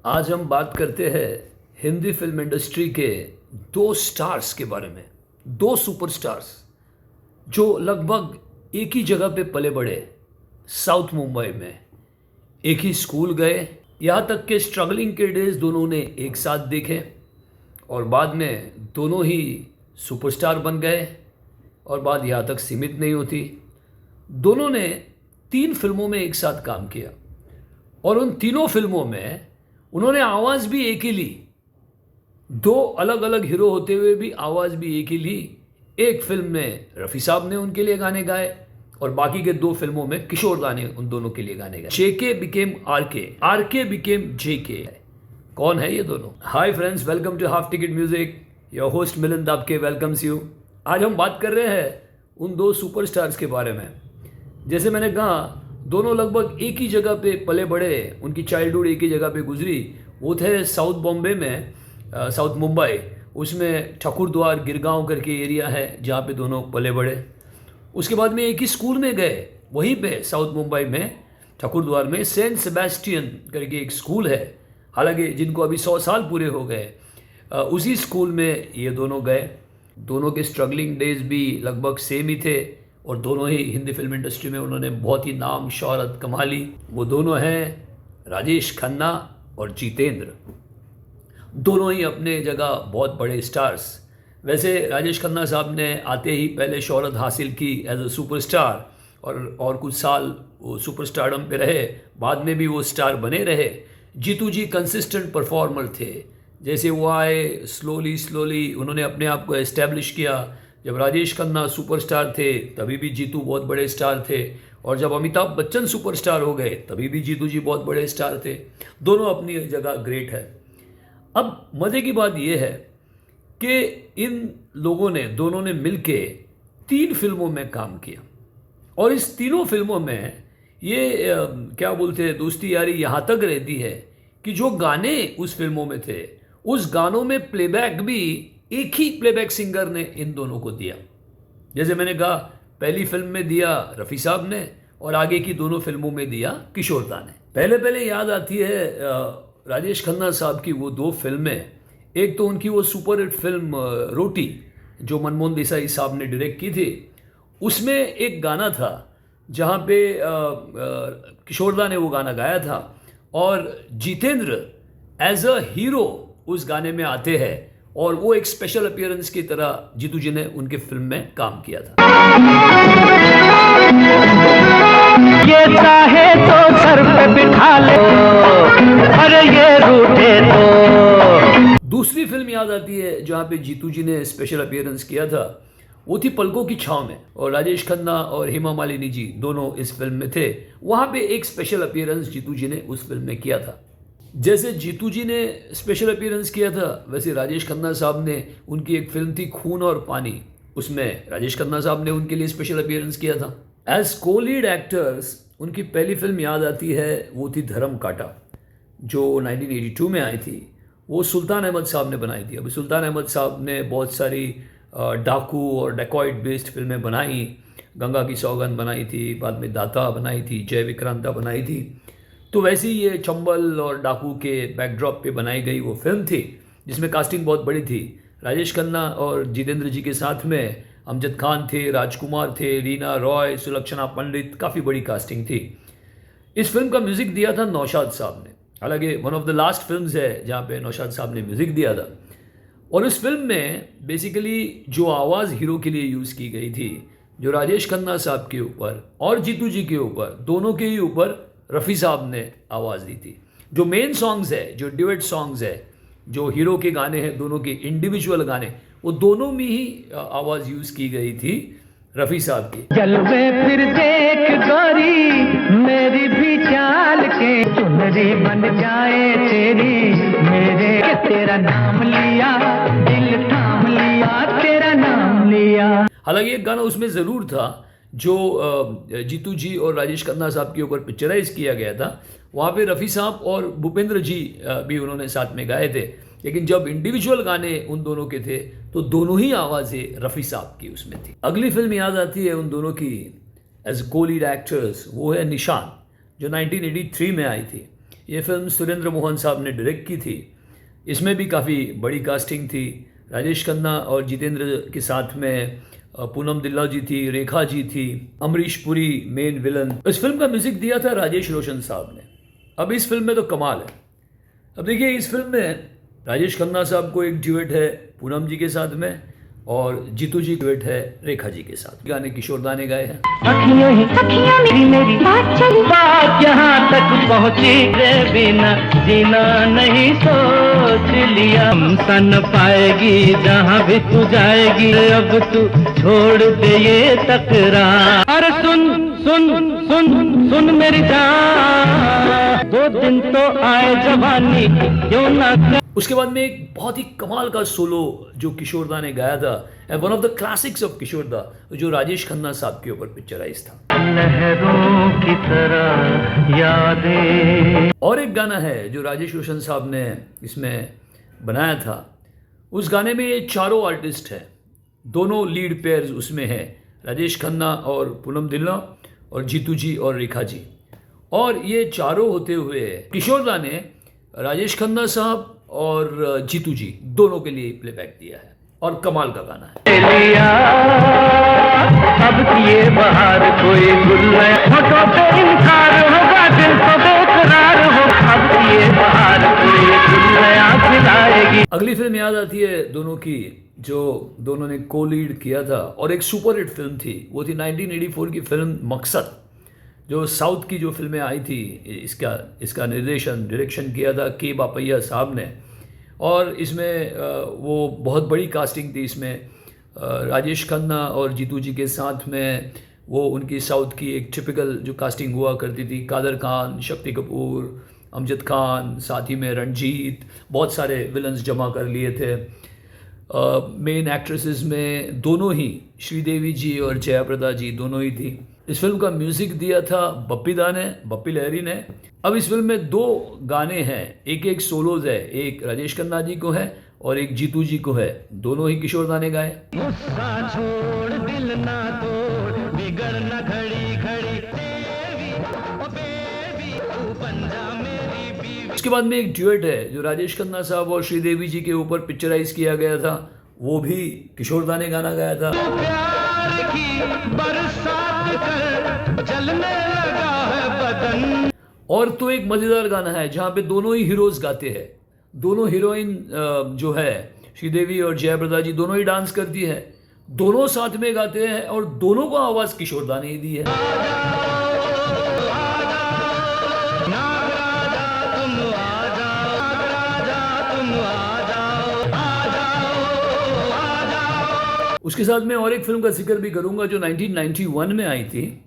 आज हम बात करते हैं हिंदी फिल्म इंडस्ट्री के दो स्टार्स के बारे में। दो सुपरस्टार्स जो लगभग एक ही जगह पे पले बढ़े, साउथ मुंबई में एक ही स्कूल गए, यहाँ तक के स्ट्रगलिंग के डेज दोनों ने एक साथ देखे और बाद में दोनों ही सुपरस्टार बन गए। और बात यहाँ तक सीमित नहीं होती, दोनों ने 3 फिल्मों में एक साथ काम किया और उन तीनों फिल्मों में उन्होंने आवाज़ भी एक ही ली। 2 अलग अलग हीरो होते हुए भी आवाज़ भी एक ही ली। एक फिल्म में रफ़ी साहब ने उनके लिए गाने गाए और बाकी के 2 फिल्मों में किशोर दा ने उन दोनों के लिए गाने गाए। JK became RK, RK became JK. कौन है ये दोनों? Hi friends, welcome to half ticket music. Your host Milind आपके वेलकम्स यू। आज हम बात कर रहे हैं उन 2 सुपरस्टार्स के बारे में। जैसे मैंने कहा, दोनों लगभग एक ही जगह पे पले बढ़े, उनकी चाइल्डहुड एक ही जगह पे गुजरी। वो थे साउथ बॉम्बे में, साउथ मुंबई, उसमें ठाकुर द्वार गिरगांव करके एरिया है जहाँ पे दोनों पले बढ़े। उसके बाद में एक ही स्कूल में गए, वहीं पे साउथ मुंबई में ठाकुर द्वार में सेंट सेबेस्टियन करके एक स्कूल है, हालांकि जिनको अभी 100 साल पूरे हो गए। उसी स्कूल में ये दोनों गए। दोनों के स्ट्रगलिंग डेज भी लगभग सेम ही थे और दोनों ही हिंदी फिल्म इंडस्ट्री में उन्होंने बहुत ही नाम शौहरत कमा ली। वो दोनों हैं राजेश खन्ना और जितेंद्र। दोनों ही अपने जगह बहुत बड़े स्टार्स। वैसे राजेश खन्ना साहब ने आते ही पहले शौहरत हासिल की एज अ सुपरस्टार और कुछ साल वो सुपरस्टारडम पे रहे, बाद में भी वो स्टार बने रहे। जीतू जी कंसिस्टेंट परफॉर्मर थे। जैसे वो आए, स्लोली उन्होंने अपने आप को एस्टेब्लिश किया। जब राजेश खन्ना सुपरस्टार थे तभी भी जीतू बहुत बड़े स्टार थे, और जब अमिताभ बच्चन सुपरस्टार हो गए तभी भी जीतू जी बहुत बड़े स्टार थे। दोनों अपनी जगह ग्रेट है। अब मज़े की बात यह है कि इन लोगों ने, दोनों ने मिलके 3 फिल्मों में काम किया और इस तीनों फिल्मों में ये क्या बोलते हैं, दोस्ती यारी यहाँ तक रहती है कि जो गाने उस फिल्मों में थे, उस गानों में प्लेबैक भी एक ही प्लेबैक सिंगर ने इन दोनों को दिया। जैसे मैंने कहा, पहली फिल्म में दिया रफ़ी साहब ने और आगे की दोनों फिल्मों में दिया किशोर दा ने। पहले याद आती है राजेश खन्ना साहब की वो 2 फिल्में। एक तो उनकी वो सुपर हिट फिल्म रोटी, जो मनमोहन देसाई साहब ने डायरेक्ट की थी। उसमें एक गाना था जहाँ पे किशोर दा ने वो गाना गाया था और जितेंद्र एज अ हीरो उस गाने में आते हैं और वो एक स्पेशल अपीयरेंस की तरह जीतू जी ने उनके फिल्म में काम किया था। ये चाहे तो सर पे बिठा ले, अरे ये रूठे तो। दूसरी फिल्म याद आती है जहाँ पे जीतू जी ने स्पेशल अपीयरेंस किया था, वो थी पलकों की छांव में, और राजेश खन्ना और हेमा मालिनी जी दोनों इस फिल्म में थे। वहाँ पे एक स्पेशल अपीयरेंस जीतू जी ने उस फिल्म में किया था। जैसे जीतू जी ने स्पेशल अपीयरेंस किया था, वैसे राजेश खन्ना साहब ने, उनकी एक फिल्म थी खून और पानी, उसमें राजेश खन्ना साहब ने उनके लिए स्पेशल अपीयरेंस किया था। एज को लीड एक्टर्स उनकी पहली फिल्म याद आती है, वो थी धर्म काटा, जो 1982 में आई थी। वो सुल्तान अहमद साहब ने बनाई थी। अभी सुल्तान अहमद साहब ने बहुत सारी डाकू और डेकॉइट बेस्ड फिल्में बनाई। गंगा की सौगंध बनाई थी, बाद में दाता बनाई थी, जय विक्रांता बनाई थी। तो वैसे ही ये चंबल और डाकू के बैकड्रॉप पे बनाई गई वो फिल्म थी, जिसमें कास्टिंग बहुत बड़ी थी। राजेश खन्ना और जितेंद्र जी के साथ में अमजद खान थे, राजकुमार थे, रीना रॉय, सुलक्षणा पंडित, काफ़ी बड़ी कास्टिंग थी। इस फिल्म का म्यूज़िक दिया था नौशाद साहब ने। हालांकि one of the last films है जहाँ पे नौशाद साहब ने म्यूज़िक दिया था। और इस फिल्म में बेसिकली जो आवाज़ हीरो के लिए यूज़ की गई थी, जो राजेश खन्ना साहब के ऊपर और जीतू जी के ऊपर, दोनों के ही ऊपर रफ़ी साहब ने आवाज़ दी थी। जो मेन सॉन्ग्स है, जो ड्यूएट सॉन्ग्स है, जो हीरो के गाने हैं, दोनों के इंडिविजुअल गाने, वो दोनों में ही आवाज़ यूज़ की गई थी रफ़ी साहब की। जलवे फिर देख गोरी मेरी भी चाल के, चुनरी बन जाए तेरी मेरे, तेरा नाम लिया दिल थाम लिया, तेरा नाम लिया। हालांकि एक गाना उसमें ज़रूर था जो जीतू जी और राजेश खन्ना साहब के ऊपर पिक्चराइज किया गया था। वहाँ पे रफ़ी साहब और भूपेंद्र जी भी उन्होंने साथ में गाए थे। लेकिन जब इंडिविजुअल गाने उन दोनों के थे तो दोनों ही आवाज़ें रफ़ी साहब की उसमें थी। अगली फिल्म याद आती है उन दोनों की एज को लीड एक्टर्स, वो है निशान, जो 1983 में आई थी। ये फिल्म सुरेंद्र मोहन साहब ने डायरेक्ट की थी। इसमें भी काफ़ी बड़ी कास्टिंग थी। राजेश खन्ना और जितेंद्र के साथ में पूनम दिल्ला जी थी, रेखा जी थी, अमरीश पुरी मेन विलन। इस फिल्म का म्यूजिक दिया था राजेश रोशन साहब ने। अब इस फिल्म में तो कमाल है। अब देखिए, इस फिल्म में राजेश खन्ना साहब को एक ड्यूएट है पूनम जी के साथ में, और जीतू जी ड्यूएट है रेखा जी के साथ। गाने किशोर दा ने गाए हैं। अखियों ही अखियों मेरी बात चली, बात यहाँ तक पहुँची रे बिना जीना नहीं सोच लिया। हम सन पाएगी जहाँ भी तू जाएगी, अब तू छोड़ दे ये तकरार। अरे सुन सुन सुन सुन मेरी जान, 2 दिन तो आए जवानी क्यों ना। उसके बाद में एक बहुत ही कमाल का सोलो जो किशोर दा ने गाया था, and one of the classics of Kishore da, जो राजेश खन्ना साहब के ऊपर पिक्चराइज था। लहरों की तरह यादें। और एक गाना है जो राजेश रोशन साहब ने इसमें बनाया था। उस गाने में ये चारों आर्टिस्ट हैं, दोनों लीड पेयर्स उसमें हैं, राजेश खन्ना और पूनम दिल्ला और जीतू जी और रेखा जी। और ये चारों होते हुए किशोर दा ने राजेश खन्ना साहब और जीतू जी दोनों के लिए प्लेबैक दिया है, और कमाल का गाना है। लिया अब किए बाहर कोई गुल नया, होठों पे इनकार होगा दिल तो बेकरार हो। अब किए बाहर कोई गुल नया खिलाएगी। अगली फिल्म याद आती है दोनों की, जो दोनों ने को लीड किया था और एक सुपर हिट फिल्म थी। वो थी 1984 की फिल्म मकसद, जो साउथ की जो फिल्में आई थी। इसका निर्देशन डायरेक्शन किया था के बापैया साहब ने, और इसमें वो बहुत बड़ी कास्टिंग थी। इसमें राजेश खन्ना और जीतू जी के साथ में वो उनकी साउथ की एक टिपिकल जो कास्टिंग हुआ करती थी, कादर खान, शक्ति कपूर, अमजद खान, साथ ही में रंजीत, बहुत सारे विलन्स जमा कर लिए थे। मेन एक्ट्रेसेस में दोनों ही, श्रीदेवी जी और जया प्रदा जी दोनों ही थी। इस फिल्म का म्यूजिक दिया था बप्पी लहरी ने। अब इस फिल्म में 2 गाने हैं, एक सोलोज है, एक राजेश खन्ना जी को है और एक जीतू जी को है, दोनों ही किशोर दा ने गाए। गुस्सा छोड़ दिल ना तोड़, बिगड़ ना घड़ी घड़ी तेरी, ओ बेबी तू बन जा मेरी बीवी। उसके बाद में एक ड्यूएट है जो राजेश खन्ना साहब और श्रीदेवी जी के ऊपर पिक्चराइज किया गया था, वो भी किशोर दा ने गाना गाया था। प्यार की बरसात कर जलने लगा है बदन। और तो एक मज़ेदार गाना है जहाँ पे दोनों ही हीरोज़ गाते हैं, दोनों हीरोइन जो है श्रीदेवी और जया प्रदा जी दोनों ही डांस करती है, दोनों साथ में गाते हैं, और दोनों को आवाज़ किशोर दा ने ही दी है। उसके साथ में और एक फिल्म का जिक्र भी करूंगा जो 1991 में आई थी,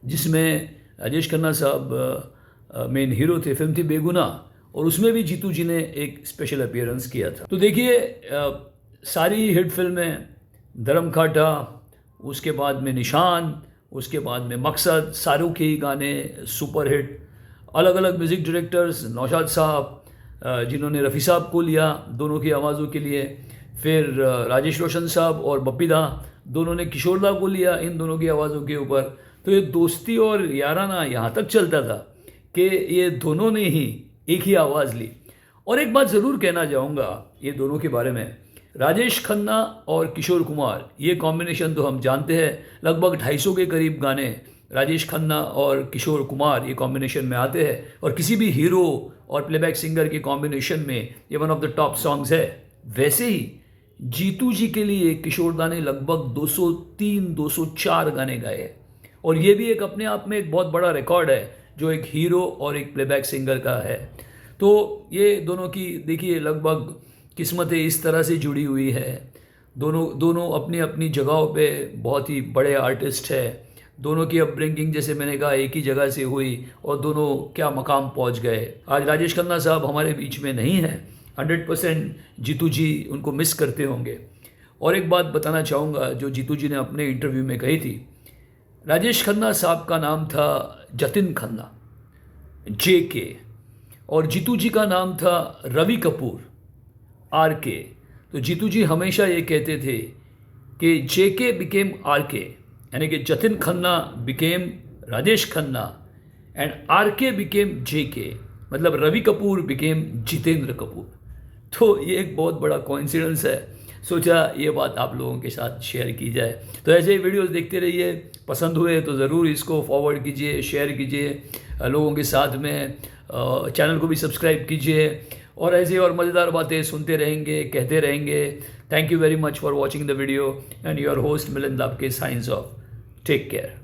जिसमें राजेश खन्ना साहब मेन हीरो थे। फिल्म थी बेगुनाह, और उसमें भी जीतू जी ने एक स्पेशल अपीयरेंस किया था। तो देखिए, सारी हिट फिल्में, धर्म खाटा, उसके बाद में निशान, उसके बाद में मकसद, सारों के ही गाने सुपर हिट। अलग अलग म्यूज़िक डायरेक्टर्स, नौशाद साहब जिन्होंने रफ़ी साहब को लिया दोनों की आवाज़ों के लिए, फिर राजेश रोशन साहब और बप्पी दा दोनों ने किशोर दा को लिया इन दोनों की आवाज़ों के ऊपर। तो ये दोस्ती और याराना यहाँ तक चलता था कि ये दोनों ने ही एक ही आवाज़ ली। और एक बात ज़रूर कहना चाहूँगा ये दोनों के बारे में, राजेश खन्ना और किशोर कुमार, ये कॉम्बिनेशन तो हम जानते हैं, लगभग 250 के करीब गाने राजेश खन्ना और किशोर कुमार ये कॉम्बिनेशन में आते हैं, और किसी भी हीरो और प्लेबैक सिंगर के कॉम्बिनेशन में ये one of the top songs है। वैसे ही जीतू जी के लिए किशोर दा ने लगभग 203-204 गाने गाए हैं, और ये भी एक अपने आप में एक बहुत बड़ा रिकॉर्ड है जो एक हीरो और एक प्लेबैक सिंगर का है। तो ये दोनों की देखिए लगभग किस्मतें इस तरह से जुड़ी हुई है। दोनों अपनी अपनी जगहों पे बहुत ही बड़े आर्टिस्ट है। दोनों की अपब्रिंगिंग जैसे मैंने कहा एक ही जगह से हुई, और दोनों क्या मकाम पहुंच गए। आज राजेश खन्ना साहब हमारे बीच में नहीं हैं, 100% जीतू जी उनको मिस करते होंगे। और एक बात बताना चाहूँगा जो जीतू जी ने अपने इंटरव्यू में कही थी, राजेश खन्ना साहब का नाम था जतिन खन्ना, JK, और जीतू जी का नाम था रवि कपूर, RK। तो जीतू जी हमेशा ये कहते थे कि JK बिकेम RK, यानी कि Jatin Khanna became Rajesh Khanna and RK became JK। मतलब रवि कपूर बिकेम जितेंद्र कपूर। तो ये एक बहुत बड़ा कोइंसिडेंस है, सोचा ये बात आप लोगों के साथ शेयर की जाए। तो ऐसे ही वीडियोस देखते रहिए, पसंद हुए तो ज़रूर इसको फॉरवर्ड कीजिए, शेयर कीजिए लोगों के साथ में, चैनल को भी सब्सक्राइब कीजिए और ऐसे और मज़ेदार बातें सुनते रहेंगे, कहते रहेंगे। Thank you very much for watching the video and your host Milind आपके साइंस ऑफ। Take care.